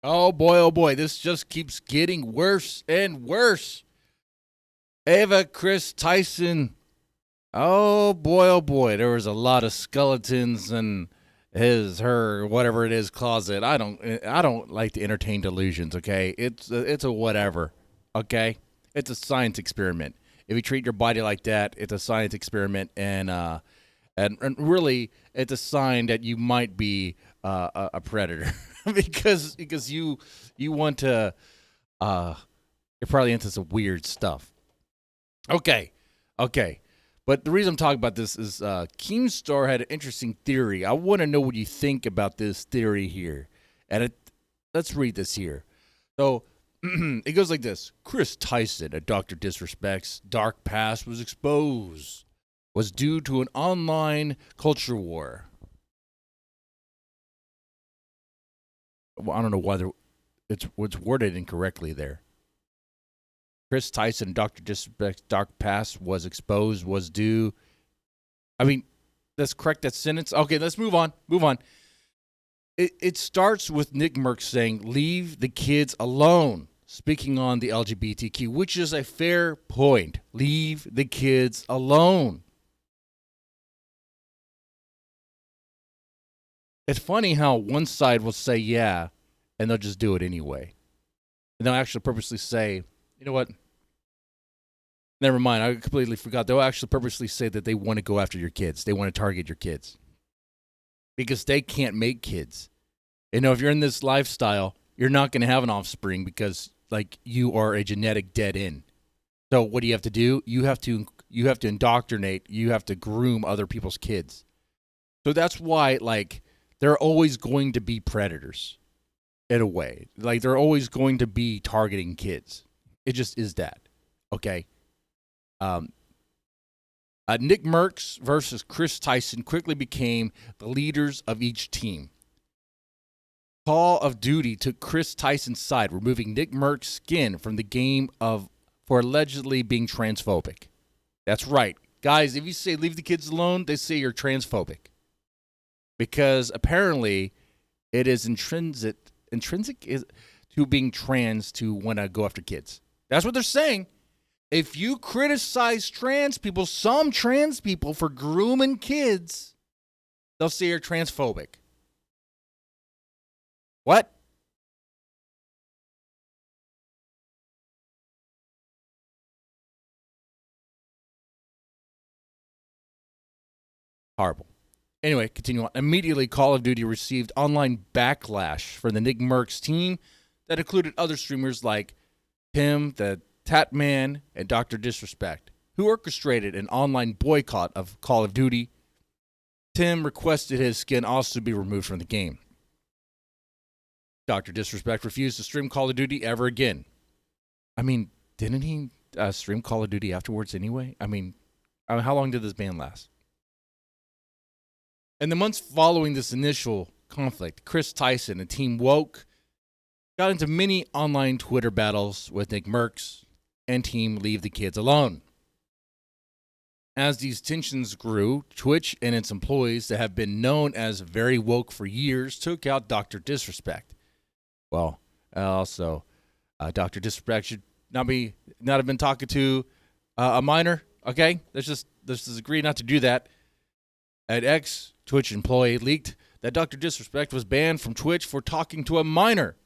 Oh boy, this just keeps getting worse and worse. Ava Kris Tyson. Oh boy, there was a lot of skeletons in her, whatever it is, closet. I don't like to entertain delusions, okay? It's a whatever, okay? It's a science experiment. If you treat your body like that, it's a science experiment, and really, it's a sign that you might be a predator because you want to you're probably into some weird stuff. Okay, okay. But the reason I'm talking about this is Keemstar had an interesting theory. I want to know what you think about this theory here. Let's read this here. So it goes like this. Kris Tyson, a Dr. Disrespect's dark past was due to an online culture war. Well, I don't know why it's worded incorrectly there. Kris Tyson, Dr. Disrespect's dark past was exposed, was due. I mean, let's correct that sentence. Okay, let's move on. It starts with Nick Merckx saying, leave the kids alone, speaking on the LGBTQ, which is a fair point. Leave the kids alone. It's funny how one side will say yeah, and they'll just do it anyway. And they'll actually purposely say, you know what? Never mind, I completely forgot. They'll actually purposely say that they want to go after your kids. They want to target your kids. Because they can't make kids. You know, if you're in this lifestyle, you're not going to have an offspring because, like, you are a genetic dead end. So what do you have to do? You have to indoctrinate. You have to groom other people's kids. So that's why, like, they're always going to be predators in a way. Like, they're always going to be targeting kids. It just is that. Okay? Nick Merckx versus Kris Tyson quickly became the leaders of each team. Call of Duty took Kris Tyson's side, removing Nick Merckx's skin from the game for allegedly being transphobic. That's right. Guys, if you say leave the kids alone, they say you're transphobic. Because apparently it is intrinsic to being trans to want to go after kids. That's what they're saying. If you criticize trans people, some trans people, for grooming kids, they'll say you're transphobic. What? Horrible. Anyway, continue on. Immediately, Call of Duty received online backlash from the Nick Merckx team that included other streamers like him, the Tatman, and Dr. Disrespect, who orchestrated an online boycott of Call of Duty. Tim requested his skin also be removed from the game. Dr. Disrespect refused to stream Call of Duty ever again. I mean, didn't he stream Call of Duty afterwards anyway? I mean, how long did this ban last? In the months following this initial conflict, Kris Tyson and Team Woke got into many online Twitter battles with Nick Merckx and Team Leave the Kids Alone. As these tensions grew, Twitch and its employees that have been known as very woke for years took out Dr. Disrespect. Well, also, Dr. Disrespect should not have been talking to a minor. Okay, let's just agree not to do that. An ex-Twitch employee leaked that Dr. Disrespect was banned from Twitch for talking to a minor.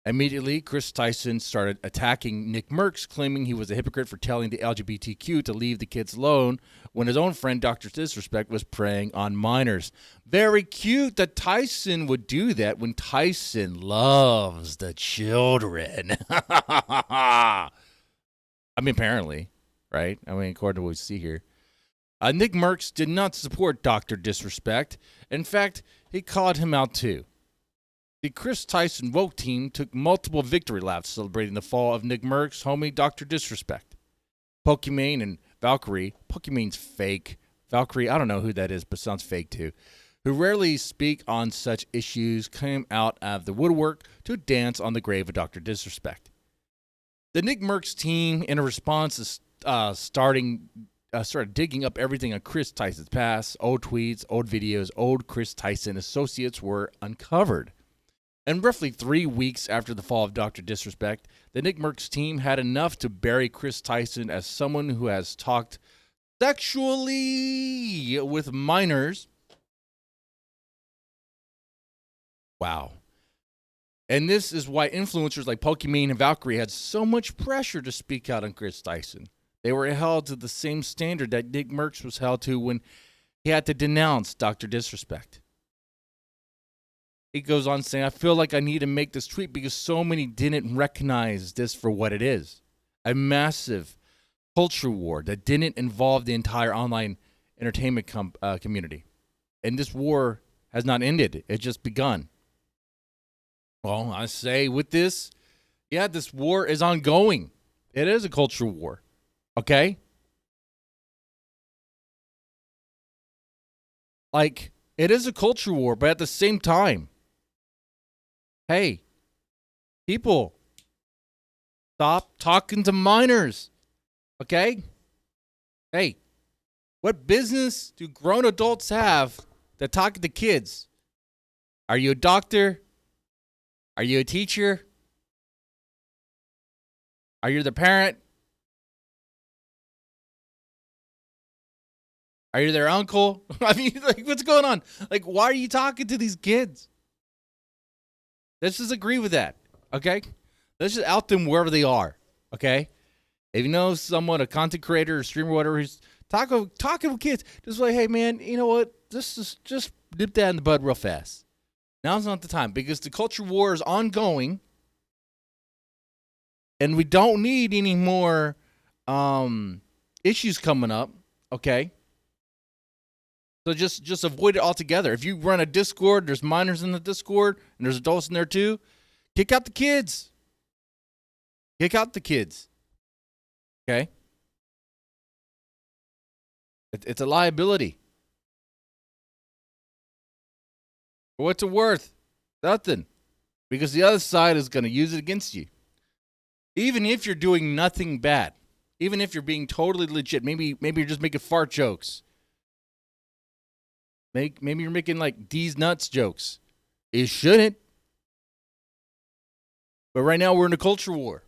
Immediately, Kris Tyson started attacking Nick Merckx, claiming he was a hypocrite for telling the LGBTQ to leave the kids alone when his own friend, Dr. Disrespect, was preying on minors. Very cute that Tyson would do that when Tyson loves the children. I mean, apparently, right? I mean, according to what we see here. Nick Merckx did not support Dr. Disrespect. In fact, he called him out too. The Kris Tyson woke team took multiple victory laps celebrating the fall of Nick Merckx's homie Dr. Disrespect. Pokimane and Valkyrie, Pokimane's fake. Valkyrie, I don't know who that is, but sounds fake too, who rarely speak on such issues, came out of the woodwork to dance on the grave of Dr. Disrespect. The Nick Merckx team, in a response, started digging up everything on Kris Tyson's past. Old tweets, old videos, old Kris Tyson associates were uncovered. And roughly 3 weeks after the fall of Dr. Disrespect, the Nick Merckx team had enough to bury Kris Tyson as someone who has talked sexually with minors. Wow. And this is why influencers like Pokimane and Valkyrie had so much pressure to speak out on Kris Tyson. They were held to the same standard that Nick Merckx was held to when he had to denounce Dr. Disrespect. He goes on saying, I feel like I need to make this tweet because so many didn't recognize this for what it is. A massive culture war that didn't involve the entire online entertainment community. And this war has not ended. It's just begun. Well, I say with this, yeah, this war is ongoing. It is a culture war. Okay? Like, it is a culture war, but at the same time, hey, people, stop talking to minors. Okay? Hey, what business do grown adults have that talking to kids? Are you a doctor? Are you a teacher? Are you the parent? Are you their uncle? I mean, like, what's going on? Like, why are you talking to these kids? Let's just agree with that, okay? Let's just out them wherever they are, okay? If you know someone, a content creator or streamer or whatever, who's talking with kids, just like, hey, man, you know what? Just nip that in the bud real fast. Now's not the time because the culture war is ongoing, and we don't need any more issues coming up, okay? So just avoid it altogether. If you run a Discord, there's minors in the Discord, and there's adults in there too. Kick out the kids. Kick out the kids. Okay? It's a liability. For what's it worth? Nothing. Because the other side is going to use it against you. Even if you're doing nothing bad. Even if you're being totally legit. Maybe you're just making fart jokes. Maybe you're making like D's nuts jokes. It shouldn't. But right now we're in a culture war.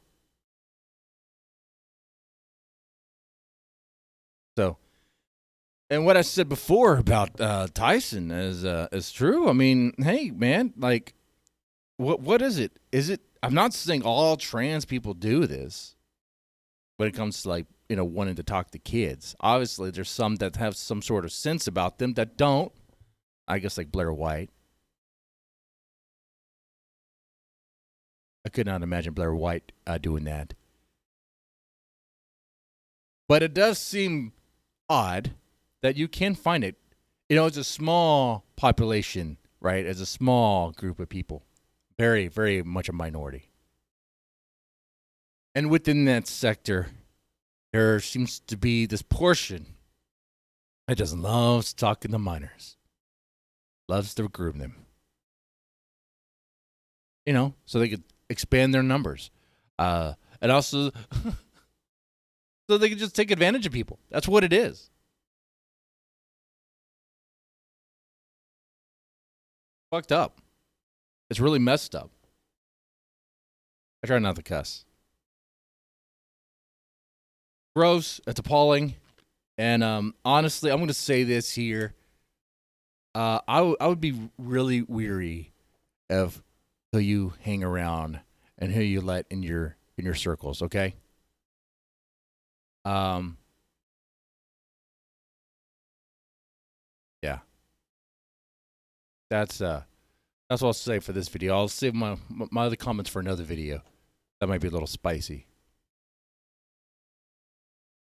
So, and what I said before about Tyson is true. I mean, hey man, like, what is it? Is it? I'm not saying all trans people do this. When it comes to like, you know, wanting to talk to kids. Obviously, there's some that have some sort of sense about them that don't. I guess like Blair White. I could not imagine Blair White doing that. But it does seem odd that you can find it. You know, it's a small population, right? It's a small group of people. Very, very much a minority. And within that sector, there seems to be this portion that just loves talking to minors. Loves to groom them. You know, so they could expand their numbers. And also, so they could just take advantage of people. That's what it is. Fucked up. It's really messed up. I try not to cuss. Gross. It's appalling. And honestly, I'm going to say this here. I would be really weary of who you hang around and who you let in your circles, okay? Yeah. That's what I'll say for this video. I'll save my other comments for another video. That might be a little spicy.